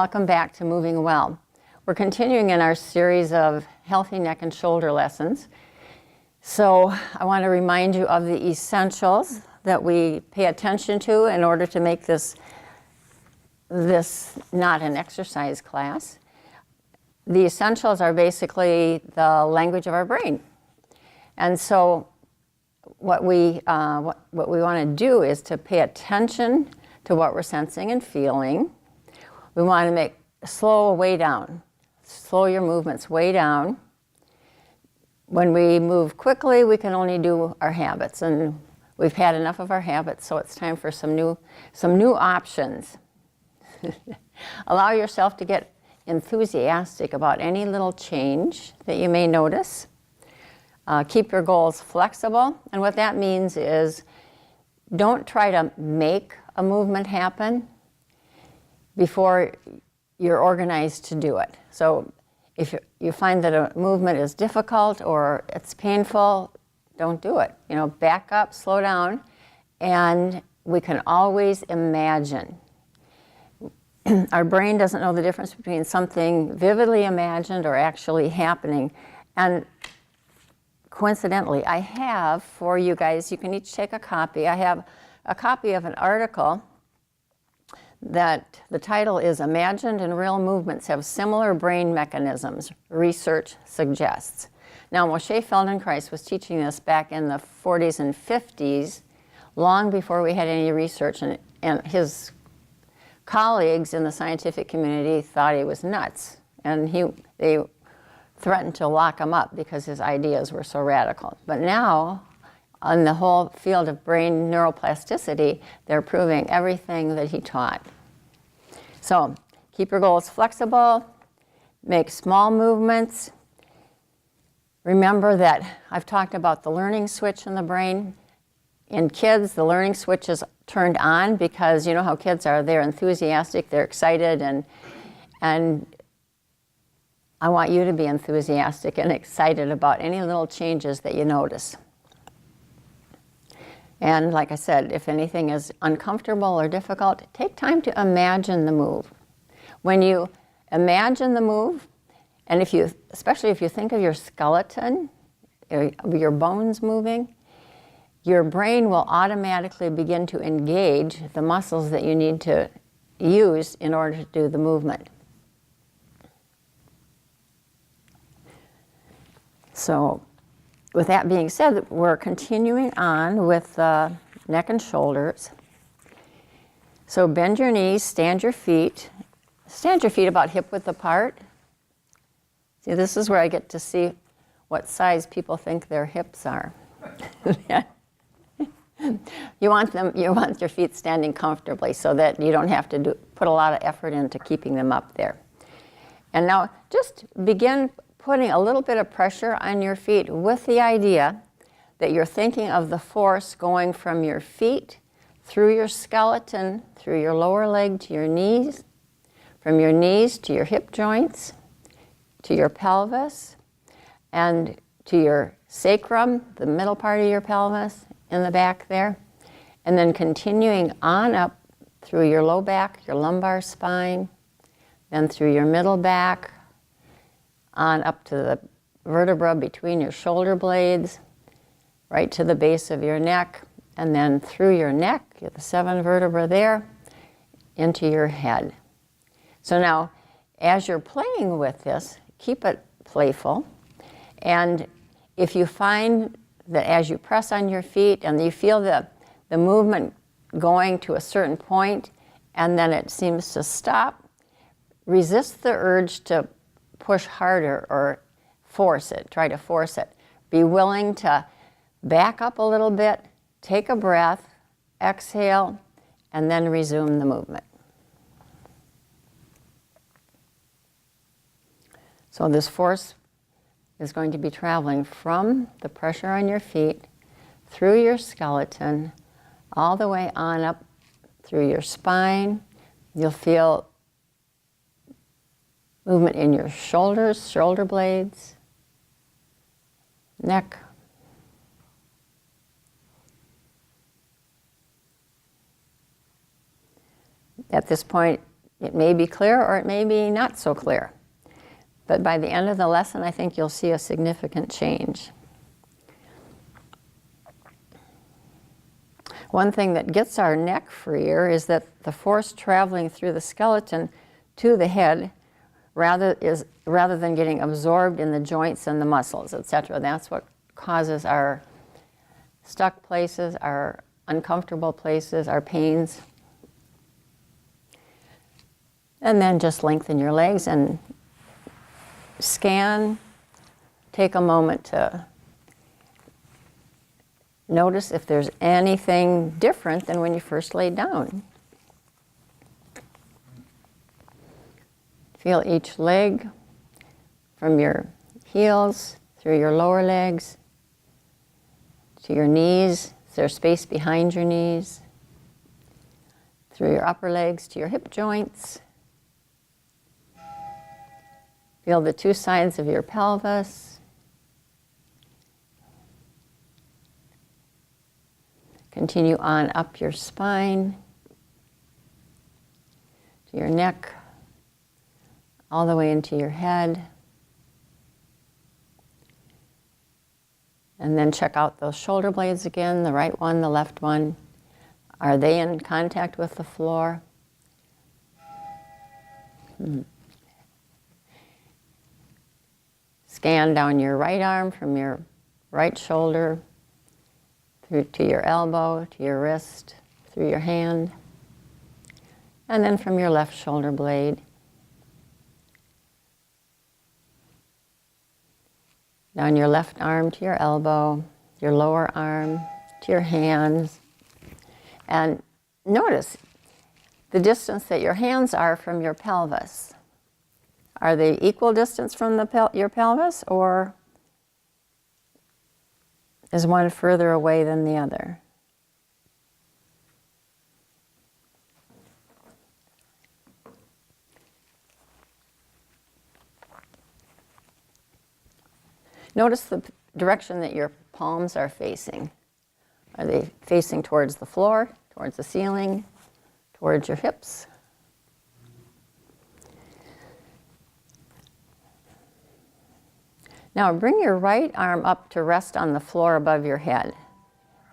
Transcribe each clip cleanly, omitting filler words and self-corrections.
welcome back to Moving Well. We're continuing in our series of healthy neck and shoulder lessons. So I want to remind you of the essentials that we pay attention to in order to make this not an exercise class. The essentials are basically the language of our brain. And so what we want to do is to pay attention to what we're sensing and feeling. We want to slow way down. Slow your movements way down. When we move quickly, we can only do our habits, and we've had enough of our habits, so it's time for some new options. Allow yourself to get enthusiastic about any little change that you may notice. Keep your goals flexible, and what that means is don't try to make a movement happen before you're organized to do it. So if you find that a movement is difficult or it's painful, don't do it. Back up, slow down, and we can always imagine. Our brain doesn't know the difference between something vividly imagined or actually happening. And coincidentally, I have for you guys, you can each take a copy. I have a copy of an article that the title is Imagined and Real Movements Have Similar Brain Mechanisms, Research Suggests. Now, Moshe Feldenkrais was teaching this back in the 40s and 50s, long before we had any research, and his colleagues in the scientific community thought he was nuts, and they threatened to lock him up because his ideas were so radical. But now, on the whole field of brain neuroplasticity, they're proving everything that he taught. So keep your goals flexible, make small movements. Remember that I've talked about the learning switch in the brain. In kids, the learning switch is turned on because you know how kids are. They're enthusiastic, they're excited, and I want you to be enthusiastic and excited about any little changes that you notice. And like I said, if anything is uncomfortable or difficult, take time to imagine the move. When you imagine the move, and especially if you think of your skeleton, your bones moving, your brain will automatically begin to engage the muscles that you need to use in order to do the movement. So, with that being said, we're continuing on with neck and shoulders. So bend your knees, stand your feet about hip width apart. See, this is where I get to see what size people think their hips are. You want your feet standing comfortably so that you don't have to put a lot of effort into keeping them up there. And now just begin putting a little bit of pressure on your feet with the idea that you're thinking of the force going from your feet through your skeleton, through your lower leg to your knees, from your knees to your hip joints, to your pelvis, and to your sacrum, the middle part of your pelvis, in the back there, and then continuing on up through your low back, your lumbar spine, then through your middle back, on up to the vertebra between your shoulder blades, right to the base of your neck, and then through your neck, the 7 vertebrae there, into your head. So now, as you're playing with this, keep it playful, and if you find that as you press on your feet and you feel the movement going to a certain point and then it seems to stop, resist the urge to push harder or force it, try to force it. Be willing to back up a little bit, take a breath, exhale, and then resume the movement. So this force is going to be traveling from the pressure on your feet, through your skeleton, all the way on up through your spine. You'll feel movement in your shoulders, shoulder blades, neck. At this point, it may be clear or it may be not so clear. But by the end of the lesson, I think you'll see a significant change. One thing that gets our neck freer is that the force traveling through the skeleton to the head rather than getting absorbed in the joints and the muscles, etc. That's what causes our stuck places, our uncomfortable places, our pains. And then just lengthen your legs and scan. Take a moment to notice if there's anything different than when you first laid down. Feel each leg from your heels through your lower legs to your knees. Is there space behind your knees? Through your upper legs to your hip joints. Feel the two sides of your pelvis. Continue on up your spine to your neck, all the way into your head. And then check out those shoulder blades again, the right one, the left one. Are they in contact with the floor? Scan down your right arm from your right shoulder through to your elbow, to your wrist, through your hand, and then from your left shoulder blade down your left arm to your elbow, your lower arm to your hands. And notice the distance that your hands are from your pelvis. Are they equal distance from your pelvis, or is one further away than the other? Notice the direction that your palms are facing. Are they facing towards the floor, towards the ceiling, towards your hips? Now bring your right arm up to rest on the floor above your head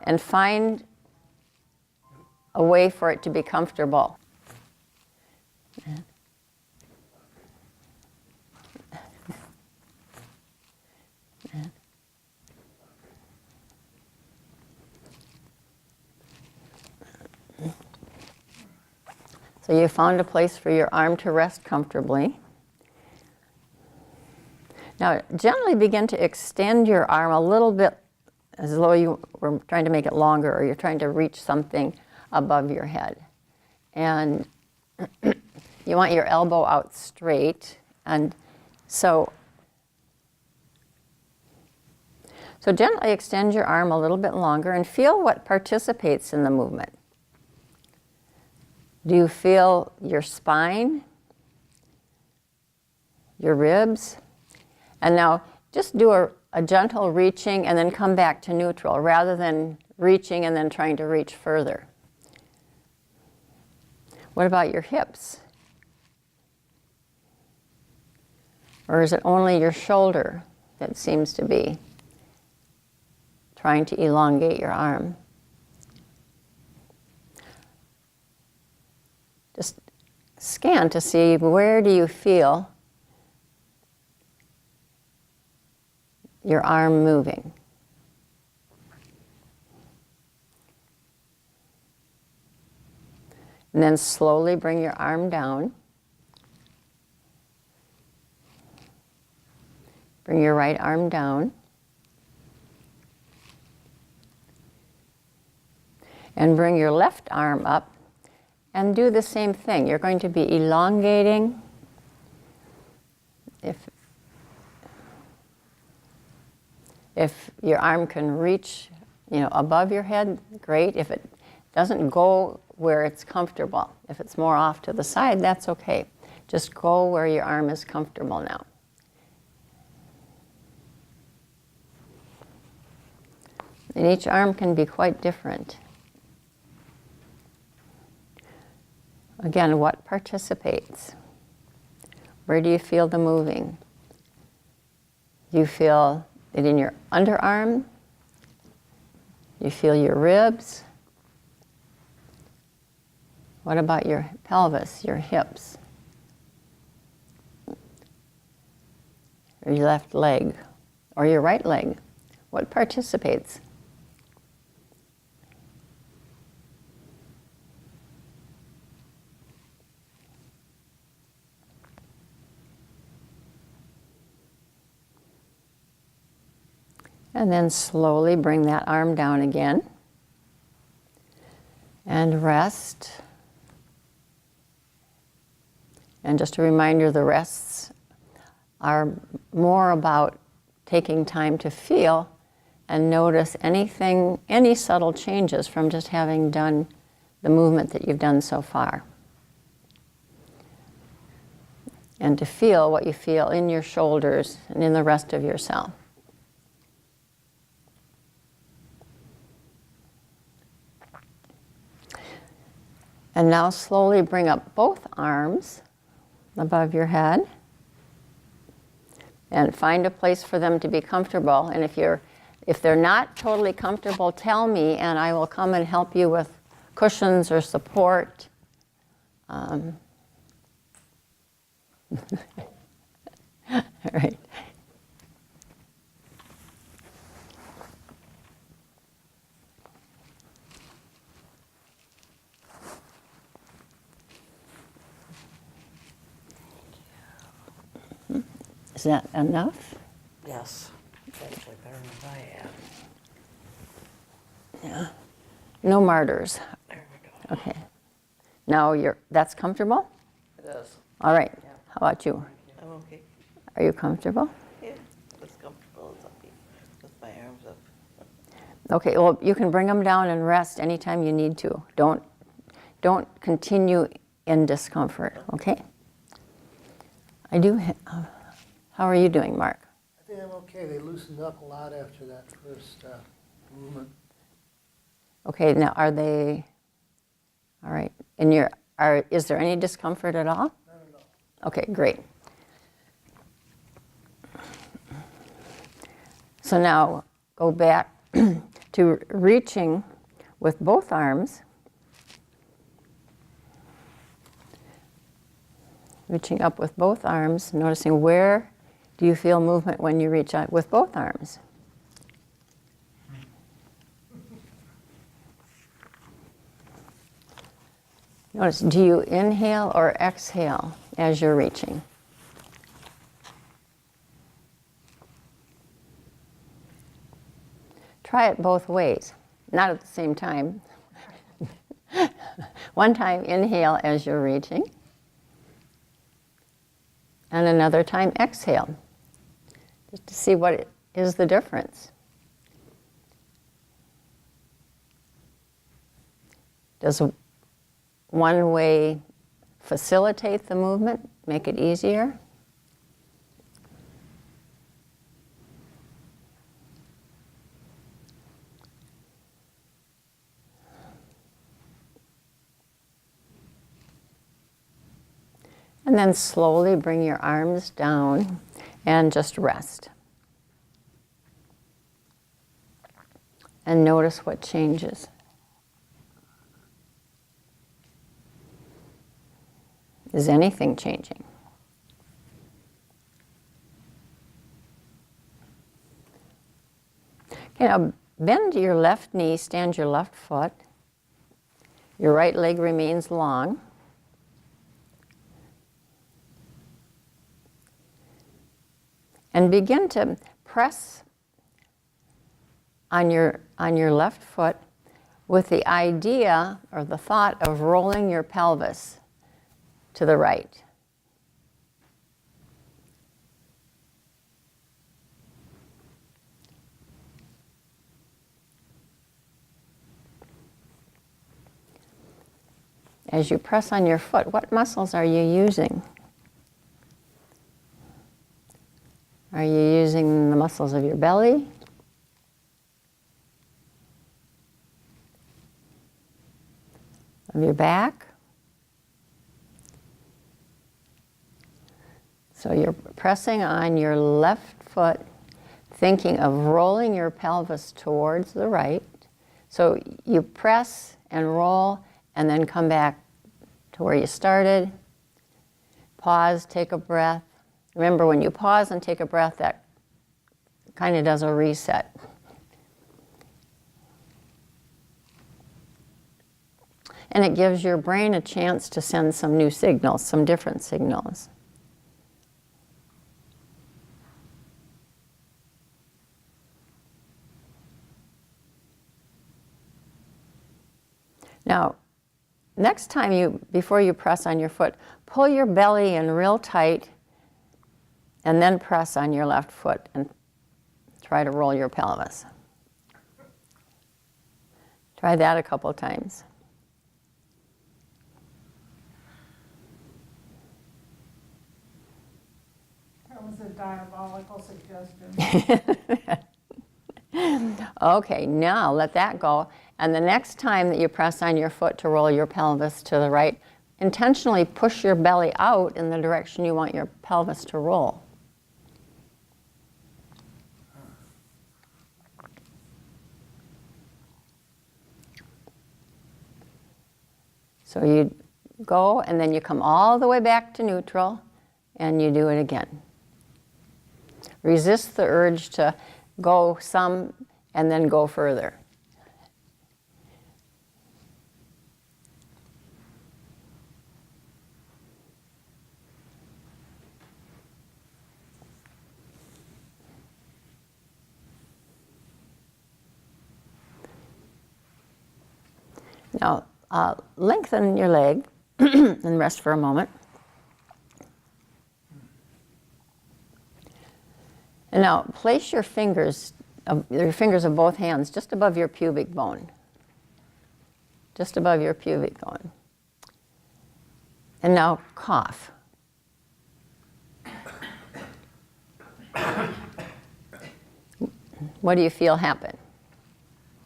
and find a way for it to be comfortable. So you found a place for your arm to rest comfortably. Now, gently begin to extend your arm a little bit as though you were trying to make it longer or you're trying to reach something above your head. And you want your elbow out straight. And so gently extend your arm a little bit longer and feel what participates in the movement. Do you feel your spine, your ribs? And now just do a gentle reaching and then come back to neutral rather than reaching and then trying to reach further. What about your hips? Or is it only your shoulder that seems to be trying to elongate your arm? Just scan to see where do you feel your arm moving. And then slowly bring your arm down. Bring your right arm down. And bring your left arm up and do the same thing. You're going to be elongating. If your arm can reach, above your head, great. If it doesn't go where it's comfortable, if it's more off to the side, that's okay. Just go where your arm is comfortable now. And each arm can be quite different. Again, what participates? Where do you feel the moving? Do you feel it in your underarm? You feel your ribs? What about your pelvis, your hips? Or your left leg? Or your right leg? What participates? And then slowly bring that arm down again. And rest. And just a reminder, the rests are more about taking time to feel and notice anything, any subtle changes from just having done the movement that you've done so far. And to feel what you feel in your shoulders and in the rest of yourself. And now slowly bring up both arms above your head and find a place for them to be comfortable. And if they're not totally comfortable, tell me and I will come and help you with cushions or support. All right. Is that enough? Yes. Actually better than I am. Yeah. No martyrs. There we go. Okay. Now that's comfortable? It is. All right. Yeah. How about you? I'm okay. Are you comfortable? Yeah. As comfortable as I'll be with my arms up. Okay, well, you can bring them down and rest anytime you need to. Don't continue in discomfort, okay? I do. How are you doing, Mark? I think I'm okay. They loosened up a lot after that first movement. Okay, now are they, all right, is there any discomfort at all? I don't know. Okay, great. So now go back to reaching with both arms. Reaching up with both arms, noticing where do you feel movement when you reach out with both arms. Notice, do you inhale or exhale as you're reaching? Try it both ways, not at the same time. One time inhale as you're reaching, and another time exhale, just to see what is the difference. Does one way facilitate the movement, make it easier? And then slowly bring your arms down and just rest. And notice what changes. Is anything changing? Okay, now bend your left knee, stand your left foot. Your right leg remains long. And begin to press on your left foot with the idea or the thought of rolling your pelvis to the right. As you press on your foot, what muscles are you using? Are you using the muscles of your belly? Of your back? So you're pressing on your left foot, thinking of rolling your pelvis towards the right. So you press and roll and then come back to where you started. Pause, take a breath. Remember, when you pause and take a breath, that kind of does a reset. And it gives your brain a chance to send some new signals, some different signals. Now, next time before you press on your foot, pull your belly in real tight and then press on your left foot and try to roll your pelvis. Try that a couple times. That was a diabolical suggestion. Okay, now let that go. And the next time that you press on your foot to roll your pelvis to the right, intentionally push your belly out in the direction you want your pelvis to roll. So you go and then you come all the way back to neutral and you do it again. Resist the urge to go some and then go further. Now, lengthen your leg and rest for a moment. And now place your fingers of both hands just above your pubic bone. Just above your pubic bone. And now cough. What do you feel happen?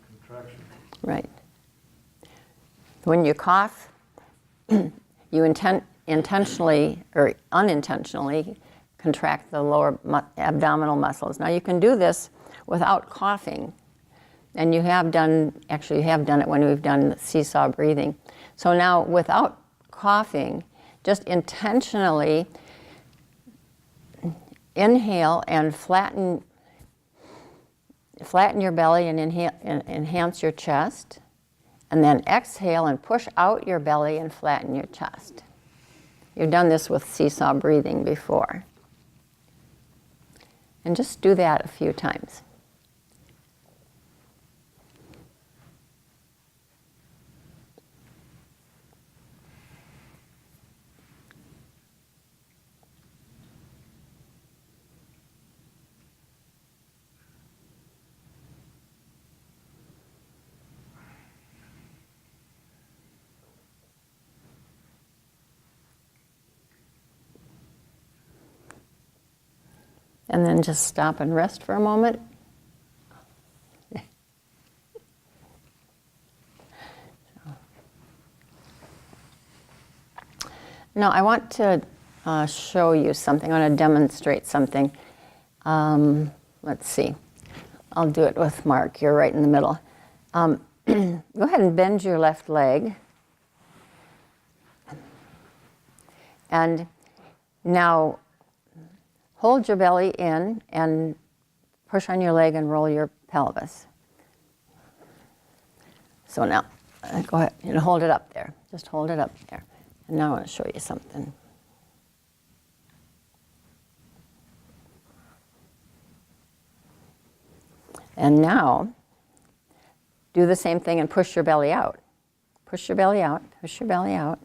Contraction. Right. When you cough, you intentionally or unintentionally contract the lower abdominal muscles. Now you can do this without coughing, and you have done it when we've done seesaw breathing. So now without coughing, just intentionally inhale and flatten your belly and enhance your chest. And then exhale and push out your belly and flatten your chest. You've done this with seesaw breathing before. And just do that a few times. And then just stop and rest for a moment. Now I want to show you something. I want to demonstrate something. Let's see. I'll do it with Mark. You're right in the middle. Go ahead and bend your left leg. And now hold your belly in and push on your leg and roll your pelvis. So now, go ahead and hold it up there. Just hold it up there. And now I want to show you something. And now, do the same thing and push your belly out. Push your belly out, push your belly out.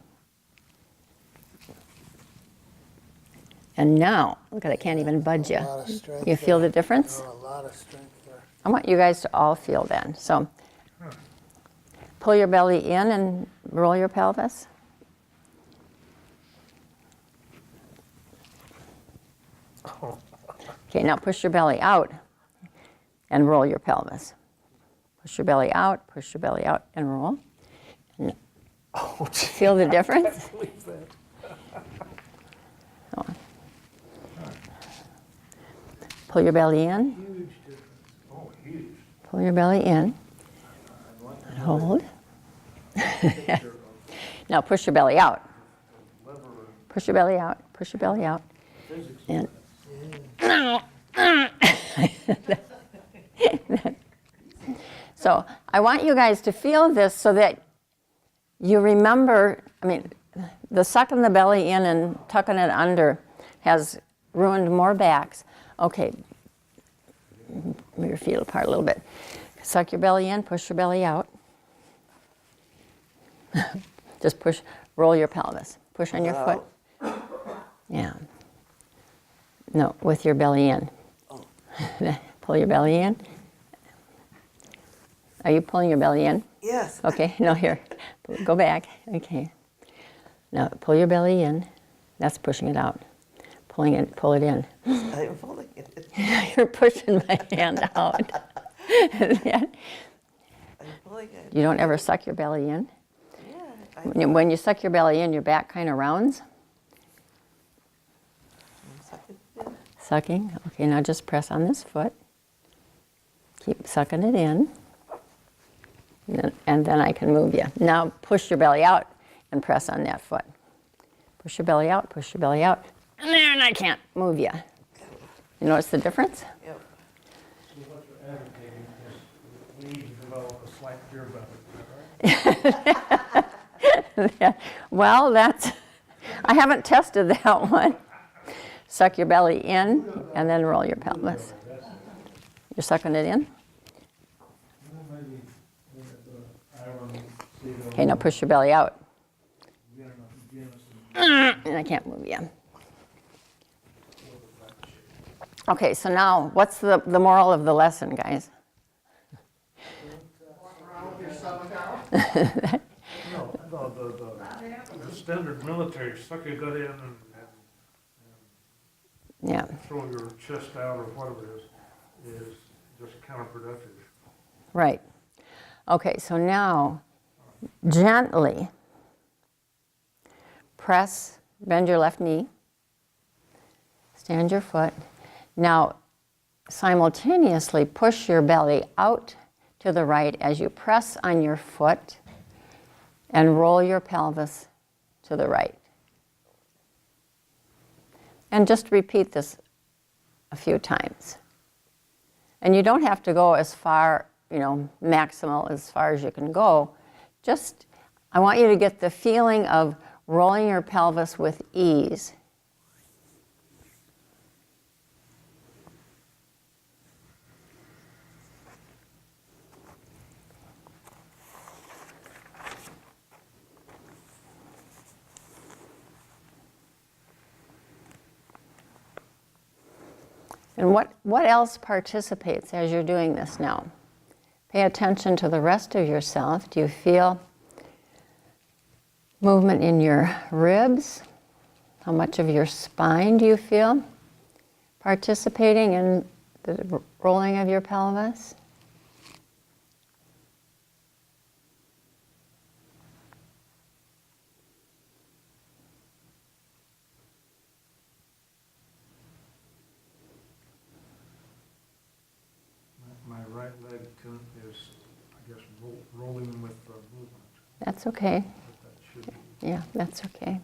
And now, look at it, I can't even budge you. A lot of strength You feel there. the difference? Oh, a lot of strength there. I want you guys to all feel that. So pull your belly in and roll your pelvis. Okay, now push your belly out and roll your pelvis. Push your belly out, and roll. And feel the difference? Believe that. Pull your belly in. Huge difference. Oh, huge. Pull your belly in. I'd like to And know hold. the picture of Now push your belly out. liver Push your belly out. Push your belly out. and physics. And so I want you guys to feel this so that you remember, I mean, the sucking the belly in and tucking it under has ruined more backs. Okay, move your feet apart a little bit. Suck your belly in, push your belly out. Just push, roll your pelvis. Push on your foot. Yeah. No, with your belly in. Pull your belly in. Are you pulling your belly in? Yes. Okay, no, here. Go back. Okay. Now pull your belly in. That's pushing it out. Pulling it, pull it in. I'm pulling it. You're pushing my hand out. I'm pulling it. You don't ever suck your belly in? Yeah. When you suck your belly in, your back kind of rounds. I'm sucking it in. Sucking. Okay, now just press on this foot. Keep sucking it in. And then I can move you. Now push your belly out and press on that foot. Push your belly out, push your belly out. And I can't move you. You notice the difference? Yep. So what you're advocating is we need to develop a slight beer belly, is that right? Yeah. Well, I haven't tested that one. Suck your belly in and then roll your pelvis. You're sucking it in? Okay, now push your belly out. And I can't move you. Okay, so now what's the moral of the lesson, guys? No, the standard military, suck your gut in and Yeah. throw your chest out or whatever it is just counterproductive. Right. Okay, so now gently press, bend your left knee, stand your foot. Now simultaneously push your belly out to the right as you press on your foot and roll your pelvis to the right. And just repeat this a few times. And you don't have to go as far, maximal as far as you can go. Just, I want you to get the feeling of rolling your pelvis with ease. And what else participates as you're doing this now? Pay attention to the rest of yourself. Do you feel movement in your ribs? How much of your spine do you feel participating in the rolling of your pelvis? My right leg is, I guess, rolling with the movement. That's okay. But that should be. Yeah, that's okay.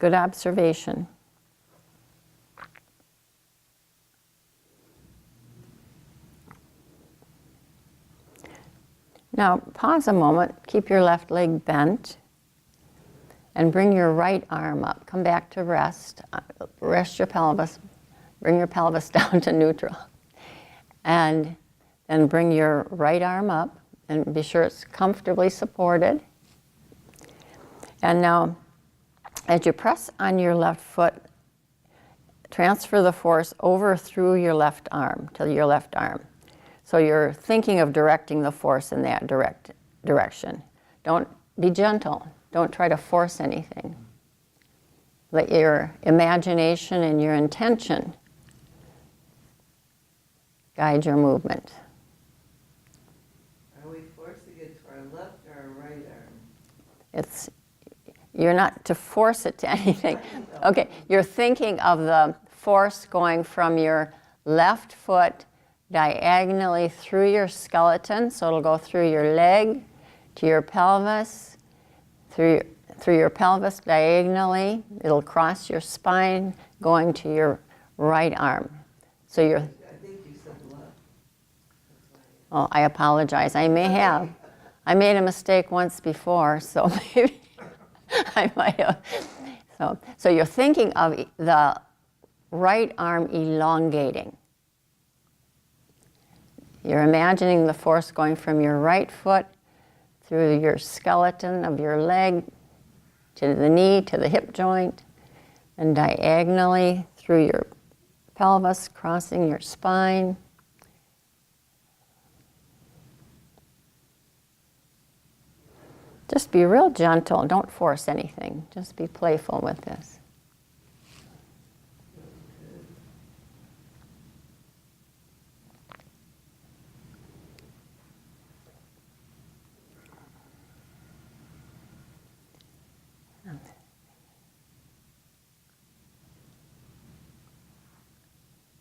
Good observation. Now, pause a moment, keep your left leg bent, and bring your right arm up. Come back to rest. Rest your pelvis. Bring your pelvis down to neutral. And then bring your right arm up and be sure it's comfortably supported. And now, as you press on your left foot, transfer the force over through your left arm to your left arm. So you're thinking of directing the force in that direction. Don't be gentle. Don't try to force anything. Let your imagination and your intention guide your movement. Are we forcing it to our left or our right arm? You're not to force it to anything. Okay, you're thinking of the force going from your left foot diagonally through your skeleton. So it'll go through your leg to your pelvis, through your pelvis diagonally. It'll cross your spine going to your right arm. So you're... I think you said left. Oh, I apologize. I may have. I made a mistake once before, so maybe I might have. So you're thinking of the right arm elongating. You're imagining the force going from your right foot through your skeleton of your leg to the knee, to the hip joint, and diagonally through your pelvis, crossing your spine. Just be real gentle. Don't force anything. Just be playful with this.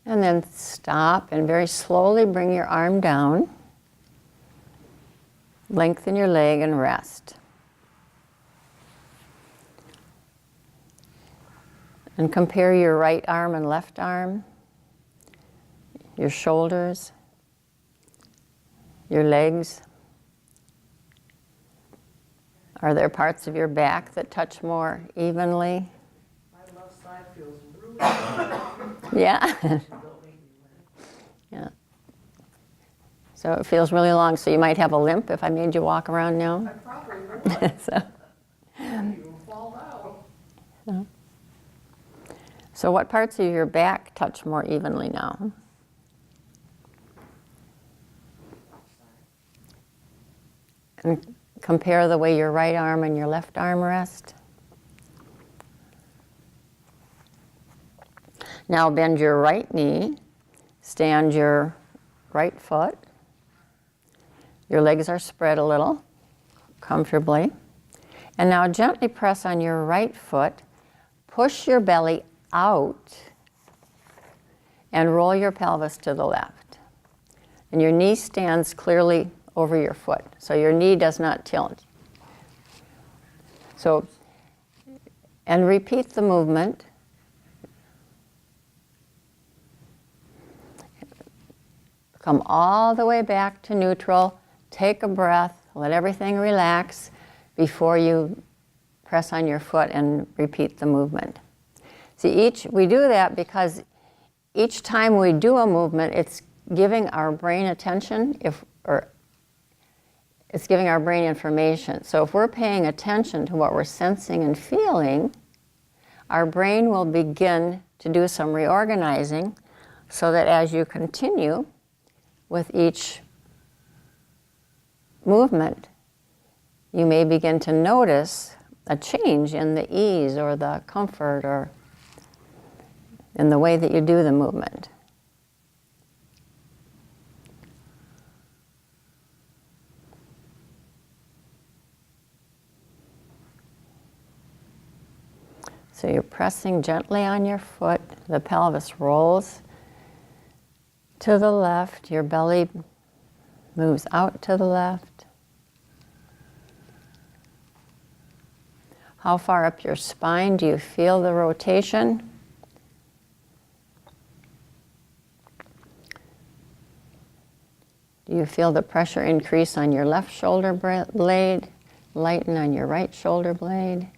And then stop and very slowly bring your arm down. Lengthen your leg and rest. And compare your right arm and left arm, your shoulders, your legs. Are there parts of your back that touch more evenly? My left side feels really good. Yeah. Yeah. So it feels really long. So you might have a limp if I made you walk around now. I probably would. So, You fall out. so what parts of your back touch more evenly now? And compare the way your right arm and your left arm rest. Now bend your right knee, stand your right foot. Your legs are spread a little, comfortably. And now gently press on your right foot, push your belly out, and roll your pelvis to the left. And your knee stands clearly over your foot, so your knee does not tilt. So, and repeat the movement. Come all the way back to neutral. Take a breath, let everything relax before you press on your foot and repeat the movement. See, we do that because each time we do a movement, it's giving our brain attention, it's giving our brain information. So if we're paying attention to what we're sensing and feeling, our brain will begin to do some reorganizing so that as you continue with each movement, you may begin to notice a change in the ease or the comfort or in the way that you do the movement. So you're pressing gently on your foot, the pelvis rolls to the left, your belly moves out to the left. How far up your spine do you feel the rotation? Do you feel the pressure increase on your left shoulder blade, lighten on your right shoulder blade?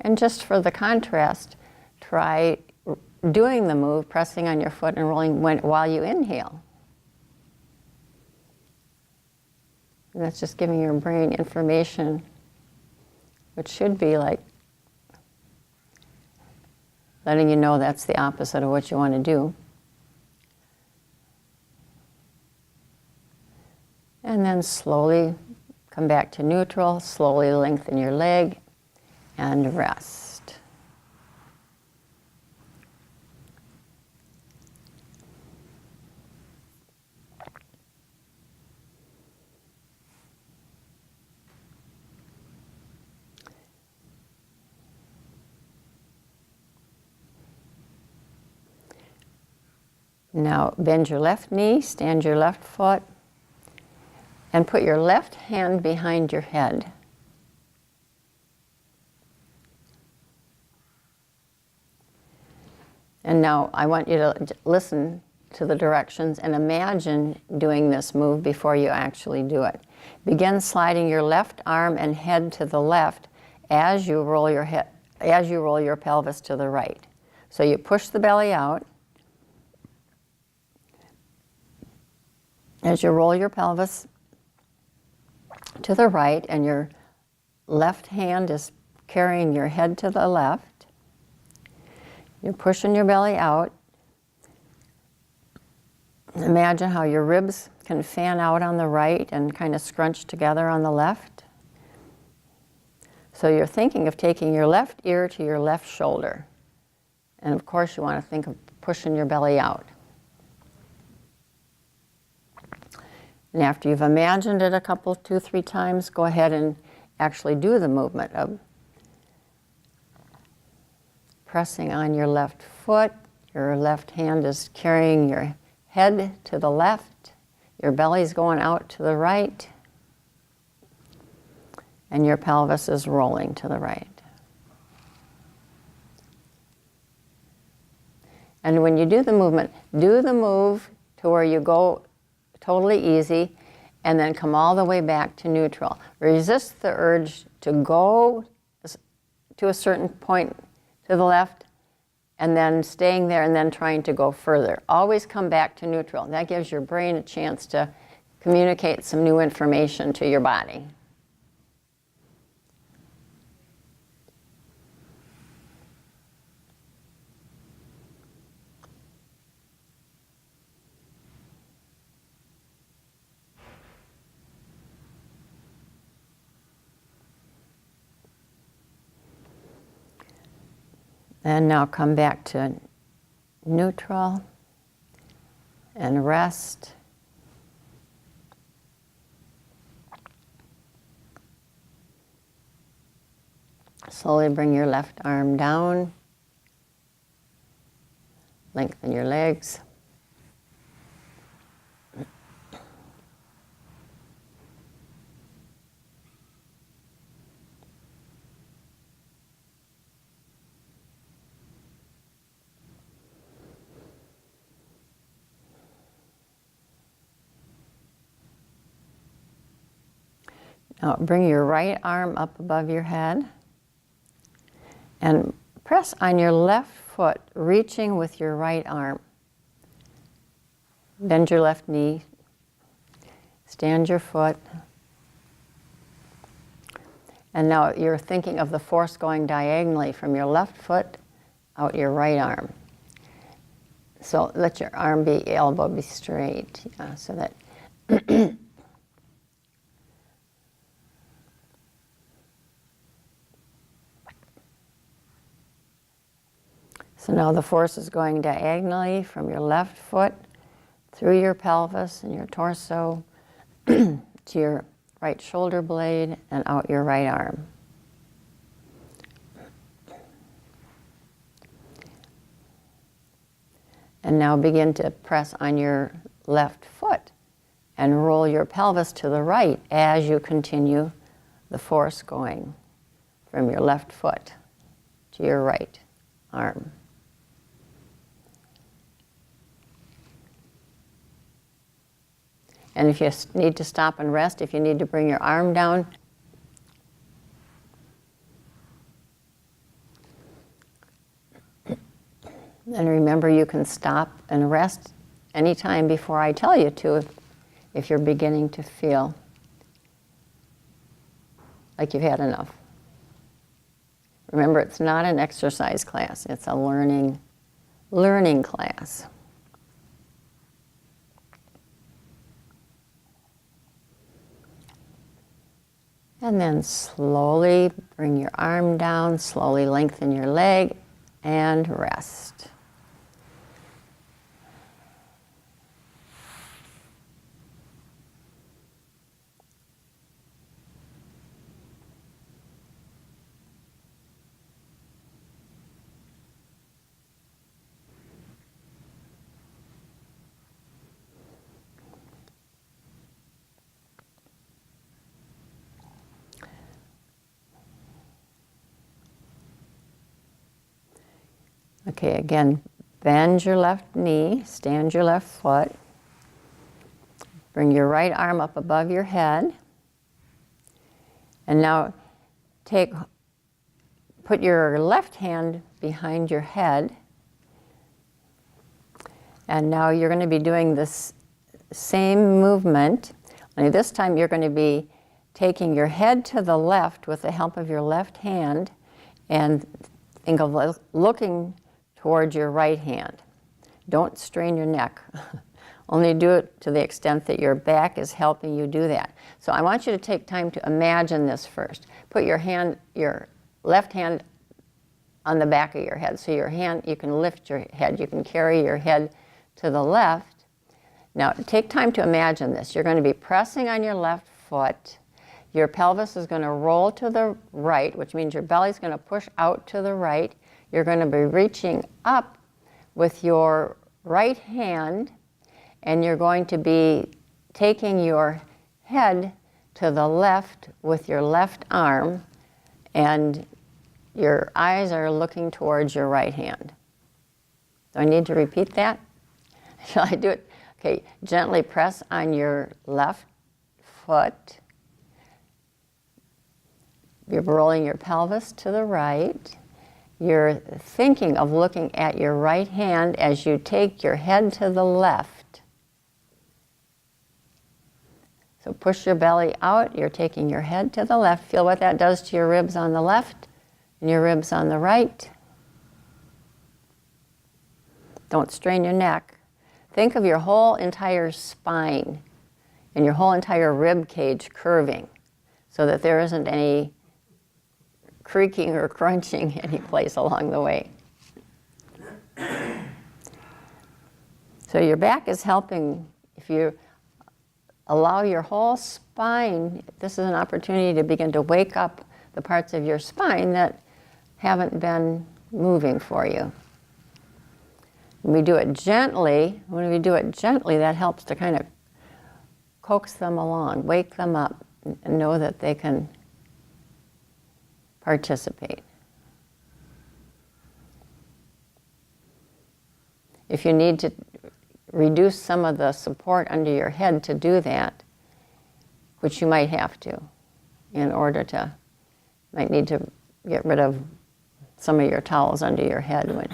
And just for the contrast, try doing the move, pressing on your foot and rolling while you inhale. And that's just giving your brain information, which should be like letting you know that's the opposite of what you want to do. And then slowly come back to neutral, slowly lengthen your leg and rest. Now bend your left knee, stand your left foot, and put your left hand behind your head. And now I want you to listen to the directions and imagine doing this move before you actually do it. Begin sliding your left arm and head to the left as you roll your head, as you roll your pelvis to the right. So you push the belly out. As you roll your pelvis to the right and your left hand is carrying your head to the left, you're pushing your belly out. Imagine how your ribs can fan out on the right and kind of scrunch together on the left. So you're thinking of taking your left ear to your left shoulder. And of course you want to think of pushing your belly out. And after you've imagined it a couple, 2, 3 times, go ahead and actually do the movement of pressing on your left foot. Your left hand is carrying your head to the left. Your belly's going out to the right. And your pelvis is rolling to the right. And when you do the movement, do the move to where you go totally easy, and then come all the way back to neutral. Resist the urge to go to a certain point to the left, and then staying there and then trying to go further. Always come back to neutral. That gives your brain a chance to communicate some new information to your body. And now come back to neutral and rest. Slowly bring your left arm down. Lengthen your legs. Now bring your right arm up above your head and press on your left foot, reaching with your right arm. Bend your left knee, stand your foot, and now you're thinking of the force going diagonally from your left foot out your right arm. So let your elbow be straight, so that So now the force is going diagonally from your left foot through your pelvis and your torso to your right shoulder blade and out your right arm. And now begin to press on your left foot and roll your pelvis to the right as you continue the force going from your left foot to your right arm. And if you need to stop and rest, if you need to bring your arm down, then remember you can stop and rest anytime before I tell you to if you're beginning to feel like you've had enough. Remember, it's not an exercise class, it's a learning class. And then slowly bring your arm down, slowly lengthen your leg, and rest. Okay, again, bend your left knee, stand your left foot. Bring your right arm up above your head. And now put your left hand behind your head. And now you're going to be doing this same movement. Only this time you're going to be taking your head to the left with the help of your left hand and think of looking towards your right hand. Don't strain your neck. Only do it to the extent that your back is helping you do that. So I want you to take time to imagine this first. Put your left hand on the back of your head. So you can lift your head. You can carry your head to the left. Now take time to imagine this. You're going to be pressing on your left foot. Your pelvis is going to roll to the right, which means your belly is going to push out to the right. You're going to be reaching up with your right hand, and you're going to be taking your head to the left with your left arm, and your eyes are looking towards your right hand. Do I need to repeat that? Shall I do it? Okay, gently press on your left foot. You're rolling your pelvis to the right. You're thinking of looking at your right hand as you take your head to the left. So push your belly out. You're taking your head to the left. Feel what that does to your ribs on the left and your ribs on the right. Don't strain your neck. Think of your whole entire spine and your whole entire rib cage curving so that there isn't any creaking or crunching any place along the way. So your back is helping. If you allow your whole spine, this is an opportunity to begin to wake up the parts of your spine that haven't been moving for you. When we do it gently, that helps to kind of coax them along, wake them up, and know that they can participate. If you need to reduce some of the support under your head to do that, which you might have to, might need to get rid of some of your towels under your head.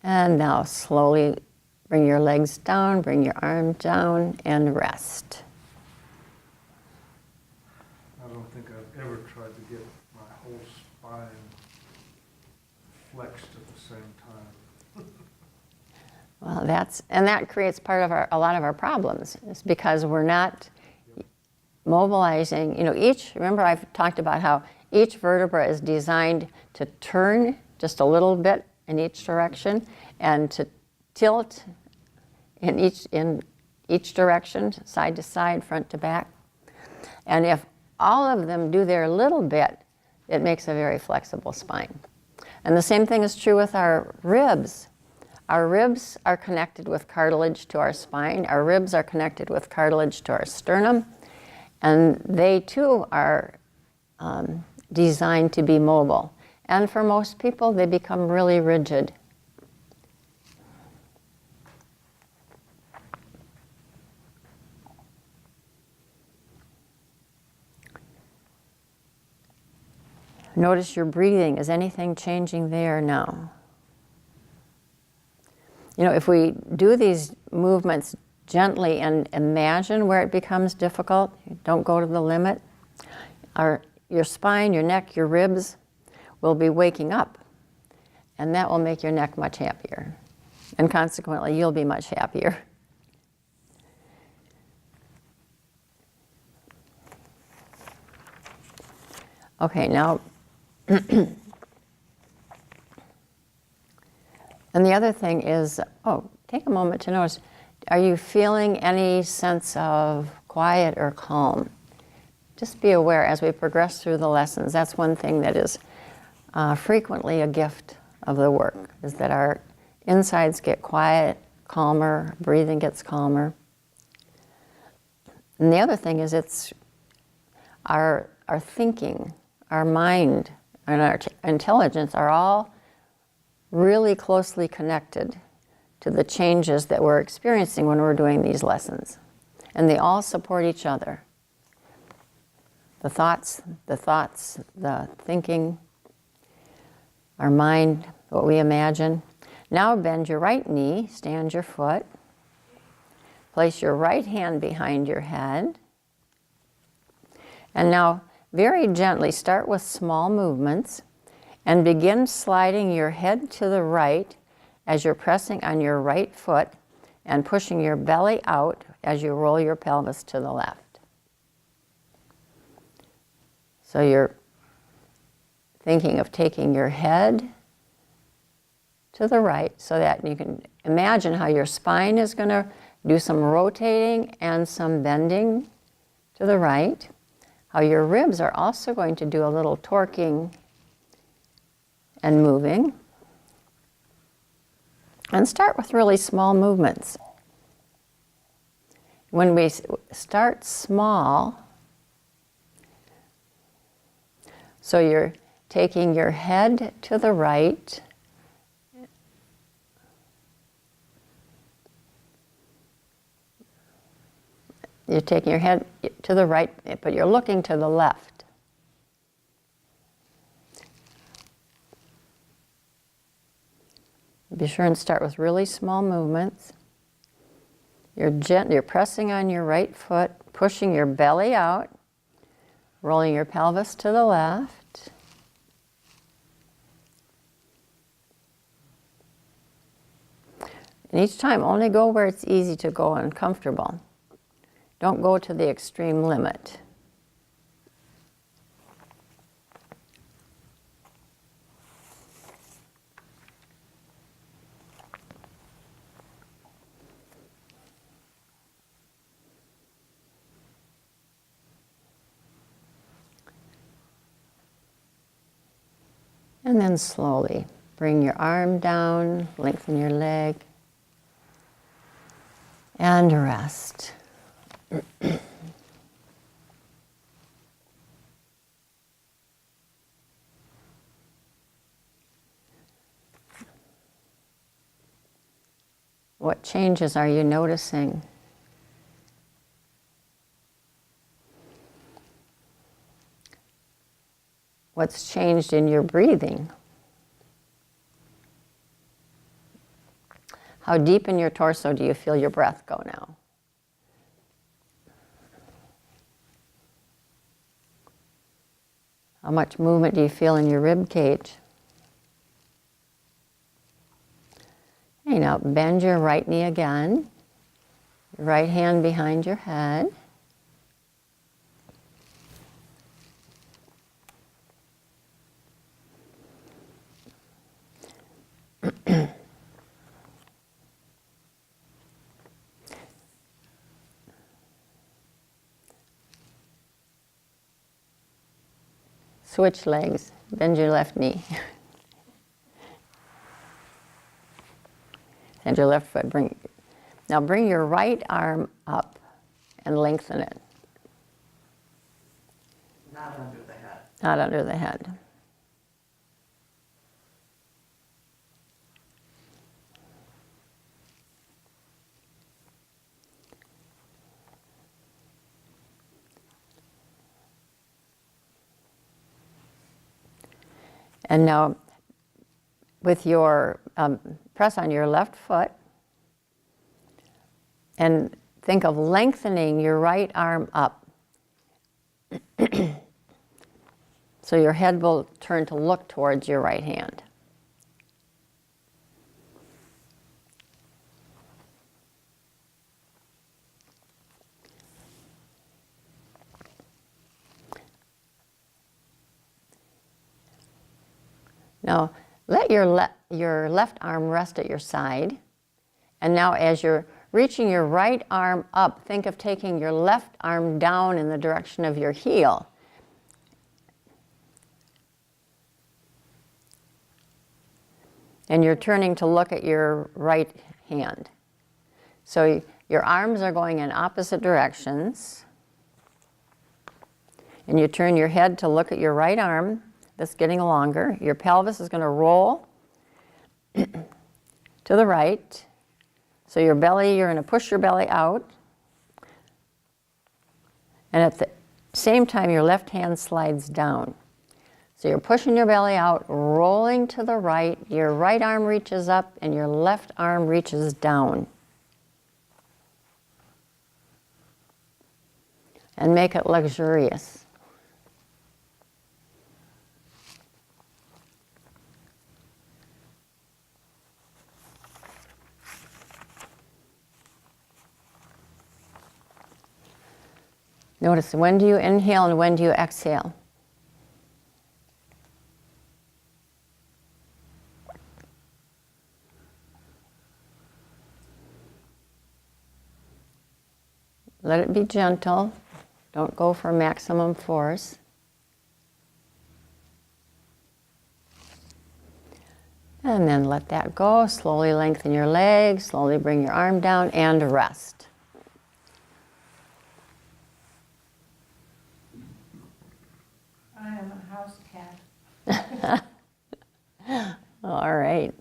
And now slowly bring your legs down, bring your arm down, and rest. I don't think I've ever tried to get my whole spine flexed at the same time. Well, that creates a lot of our problems. It's because we're not mobilizing. Remember I've talked about how each vertebra is designed to turn just a little bit in each direction and to tilt in each direction, side to side, front to back. And if all of them do their little bit, it makes a very flexible spine. And the same thing is true with our ribs. Our ribs are connected with cartilage to our spine. Our ribs are connected with cartilage to our sternum. And they too are designed to be mobile. And for most people, they become really rigid. Notice your breathing. Is anything changing there now? If we do these movements gently and imagine where it becomes difficult, don't go to the limit, your spine, your neck, your ribs will be waking up. And that will make your neck much happier. And consequently, you'll be much happier. Okay, now, and the other thing is, take a moment to notice, are you feeling any sense of quiet or calm? Just be aware as we progress through the lessons. That's one thing that is frequently a gift of the work, is that our insides get quiet, calmer, breathing gets calmer. And the other thing is it's our thinking, our mind, and our intelligence are all really closely connected to the changes that we're experiencing when we're doing these lessons. And they all support each other. The thoughts, the thinking, our mind, what we imagine. Now bend your right knee, stand your foot. Place your right hand behind your head. And now, very gently, start with small movements and begin sliding your head to the right as you're pressing on your right foot and pushing your belly out as you roll your pelvis to the left. So you're thinking of taking your head to the right so that you can imagine how your spine is going to do some rotating and some bending to the right. How your ribs are also going to do a little torquing and moving. And start with really small movements. When we start small, so you're taking your head to the right, you're taking your head to the right, but you're looking to the left. Be sure and start with really small movements. You're pressing on your right foot, pushing your belly out, rolling your pelvis to the left. And each time, only go where it's easy to go and comfortable. Don't go to the extreme limit. And then slowly bring your arm down, lengthen your leg, and rest. What changes are you noticing? What's changed in your breathing? How deep in your torso do you feel your breath go now? How much movement do you feel in your rib cage? Okay, now bend your right knee again. Your right hand behind your head. Switch legs. Bend your left knee. And your left foot. Now bring your right arm up and lengthen it. Not under the head. Not under the head. And now, with your press on your left foot, and think of lengthening your right arm up. So your head will turn to look towards your right hand. Now, let your left arm rest at your side. And now as you're reaching your right arm up, think of taking your left arm down in the direction of your heel. And you're turning to look at your right hand. So your arms are going in opposite directions. And you turn your head to look at your right arm that's getting longer. Your pelvis is going to roll to the right. So your belly, you're going to push your belly out. And at the same time, your left hand slides down. So you're pushing your belly out, rolling to the right. Your right arm reaches up and your left arm reaches down. And make it luxurious. Notice, when do you inhale and when do you exhale? Let it be gentle. Don't go for maximum force. And then let that go. Slowly lengthen your legs. Slowly bring your arm down and rest. I am a house cat. All right.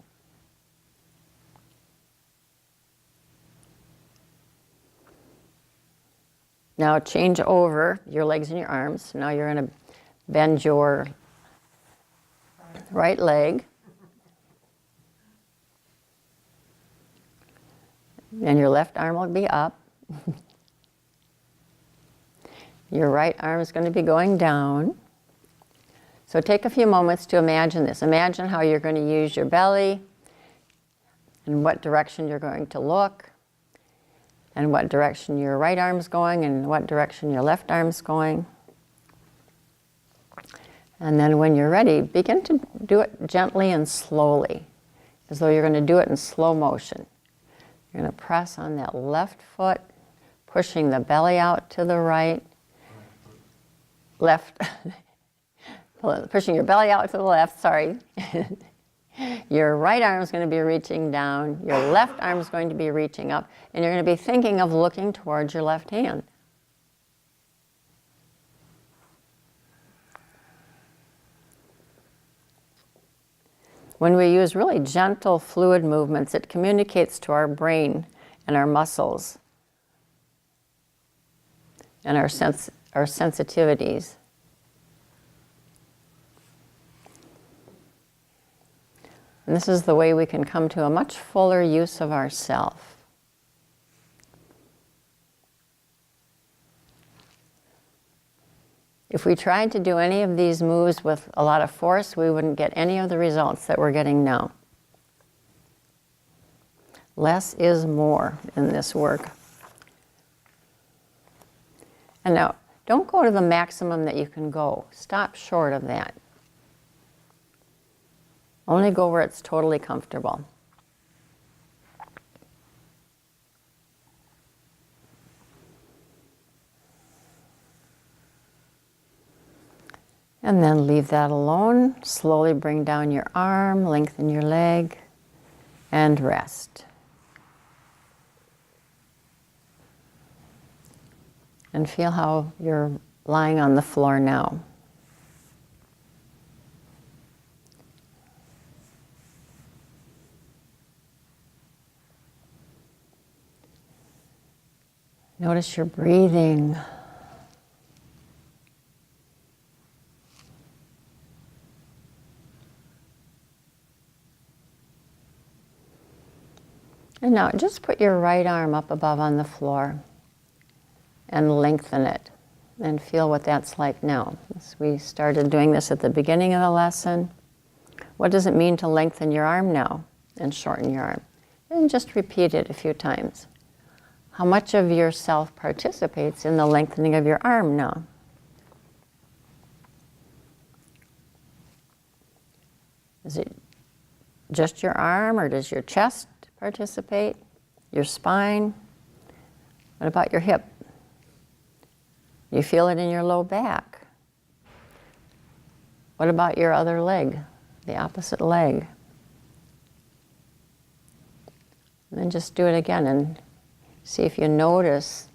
Now change over your legs and your arms. Now you're going to bend your right leg. And your left arm will be up. Your right arm is going to be going down. So take a few moments to imagine this. Imagine how you're going to use your belly and what direction you're going to look and what direction your right arm's going and what direction your left arm's going. And then when you're ready, begin to do it gently and slowly, as though you're going to do it in slow motion. You're going to press on that left foot, pushing the belly out to the right, left, pushing your belly out to the left, sorry. Your right arm is going to be reaching down, your left arm is going to be reaching up, and you're going to be thinking of looking towards your left hand. When we use really gentle fluid movements, it communicates to our brain and our muscles and our sensitivities. And this is the way we can come to a much fuller use of ourself. If we tried to do any of these moves with a lot of force, we wouldn't get any of the results that we're getting now. Less is more in this work. And now, don't go to the maximum that you can go. Stop short of that. Only go where it's totally comfortable. And then leave that alone. Slowly bring down your arm, lengthen your leg, and rest. And feel how you're lying on the floor now. Notice your breathing. And now just put your right arm up above on the floor and lengthen it and feel what that's like now. We started doing this at the beginning of the lesson. What does it mean to lengthen your arm now and shorten your arm? And just repeat it a few times. How much of yourself participates in the lengthening of your arm now? Is it just your arm, or does your chest participate? Your spine? What about your hip? You feel it in your low back. What about your other leg, the opposite leg? And then just do it again and see if you notice.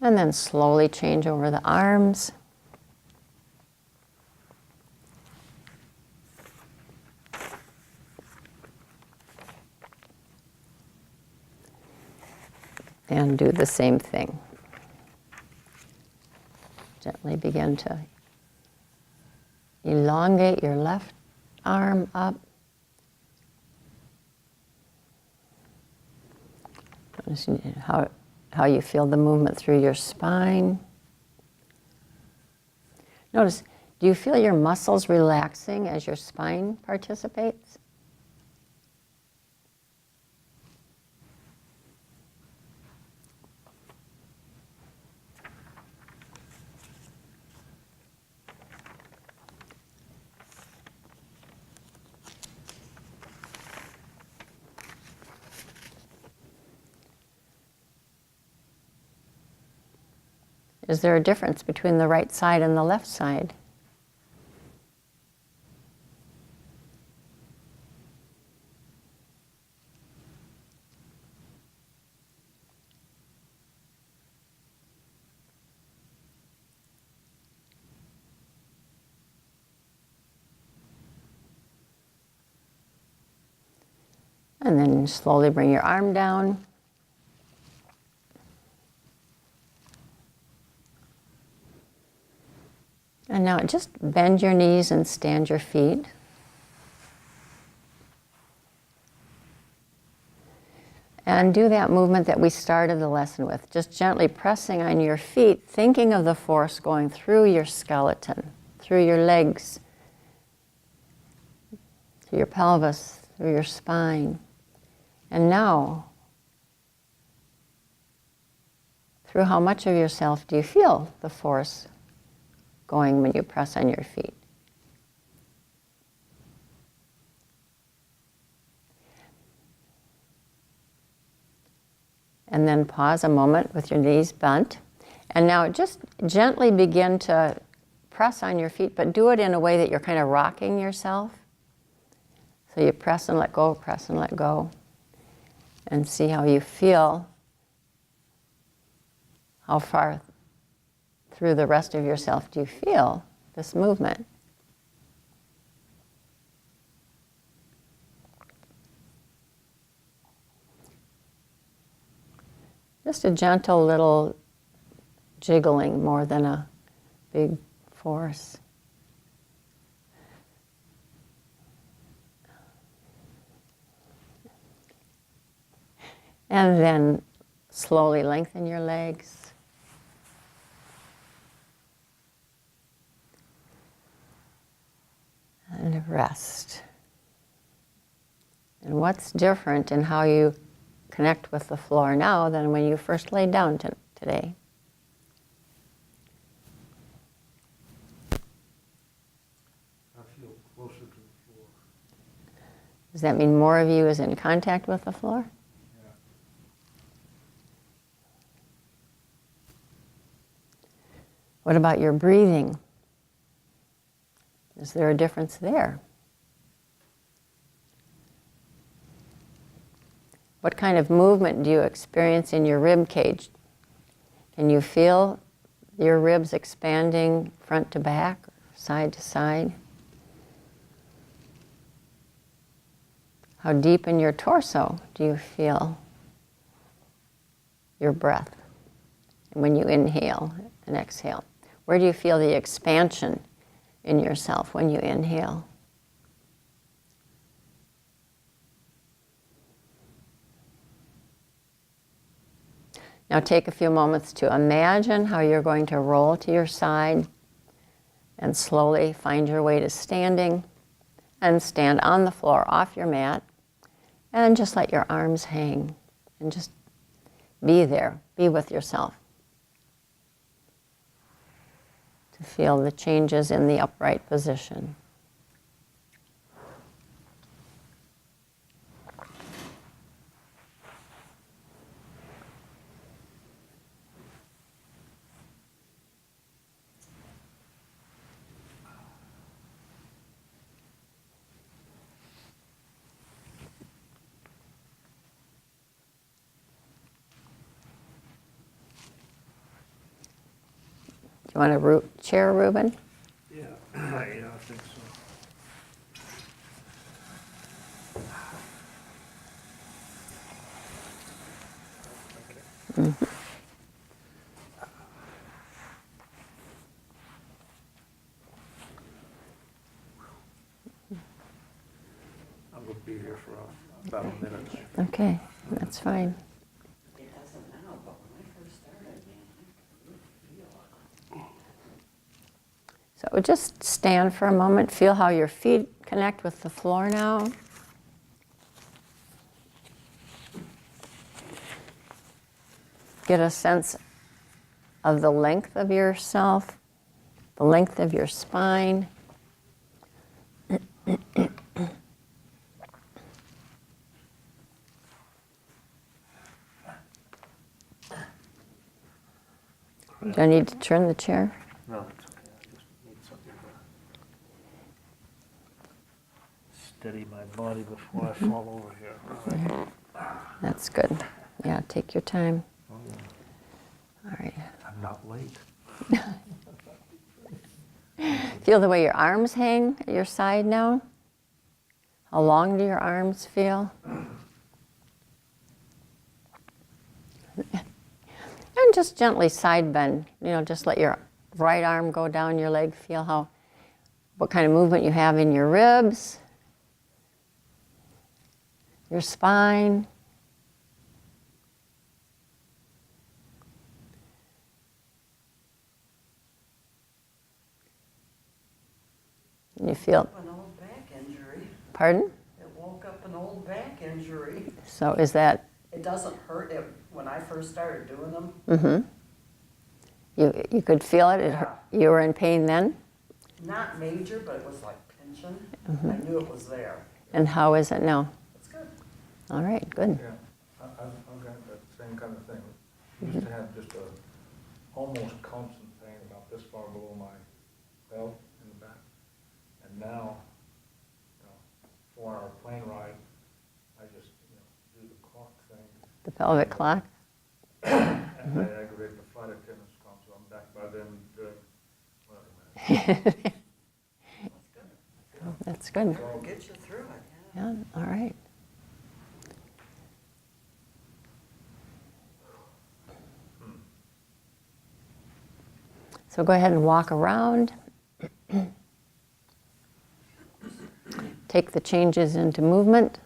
And then slowly change over the arms. And do the same thing. Gently begin to elongate your left arm up. Notice how you feel the movement through your spine. Notice, do you feel your muscles relaxing as your spine participates? Is there a difference between the right side and the left side? And then slowly bring your arm down. And now just bend your knees and stand your feet. And do that movement that we started the lesson with, just gently pressing on your feet, thinking of the force going through your skeleton, through your legs, through your pelvis, through your spine. And now, through how much of yourself do you feel the force going when you press on your feet? And then pause a moment with your knees bent. And now just gently begin to press on your feet, but do it in a way that you're kind of rocking yourself. So you press and let go, press and let go. And see how you feel, how far through the rest of yourself do you feel this movement. Just a gentle little jiggling more than a big force. And then slowly lengthen your legs. And rest. And what's different in how you connect with the floor now than when you first laid down today? I feel closer to the floor. Does that mean more of you is in contact with the floor? Yeah. What about your breathing? Is there a difference there? What kind of movement do you experience in your rib cage? Can you feel your ribs expanding front to back, side to side? How deep in your torso do you feel your breath when you inhale and exhale? Where do you feel the expansion in yourself when you inhale? Now take a few moments to imagine how you're going to roll to your side and slowly find your way to standing and stand on the floor off your mat and just let your arms hang and just be there, be with yourself. Feel the changes in the upright position. Do you want a chair, Reuben? Yeah, yeah, I think so. I'm gonna be here for about a minute. Okay, that's fine. It doesn't now, but when I first started, man, I could feel it. So just stand for a moment. Feel how your feet connect with the floor now. Get a sense of the length of yourself, the length of your spine. Do I need to turn the chair? No, it's okay, I just need something to steady my body before I fall over here. All right. That's good. Yeah, take your time. Oh, yeah. All right. I'm not late. Feel the way your arms hang at your side now. How long do your arms feel? And just gently side bend. Just let your right arm go down your leg. Feel what kind of movement you have in your ribs, your spine. You feel, An old back injury. pardon? It woke up an old back injury. So is that, It doesn't hurt it when I first started doing them. you could feel it? You were in pain then? Not major, but it was like pinching. I knew it was there. And how is it now? It's good. All right, good. Yeah, I've got that same kind of thing. Used to have just a almost constant pain about this far below my belt in the back. And now, 4-hour plane ride, I just, do the clock thing. The pelvic clock? And I aggravate the flight attendants come, so I'm back by then doing whatever. That's good. It'll get you through it, yeah. Yeah, all right. So go ahead and walk around. Take the changes into movement.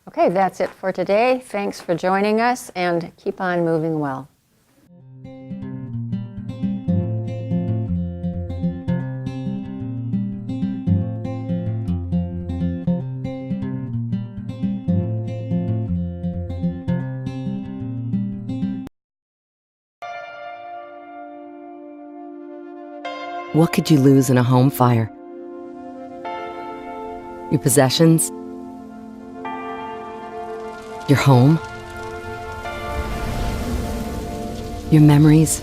Okay, that's it for today. Thanks for joining us, and keep on moving well. What could you lose in a home fire? Your possessions? Your home? Your memories?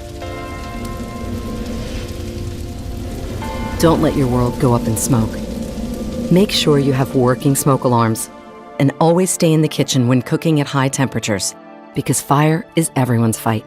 Don't let your world go up in smoke. Make sure you have working smoke alarms, and always stay in the kitchen when cooking at high temperatures, because fire is everyone's fight.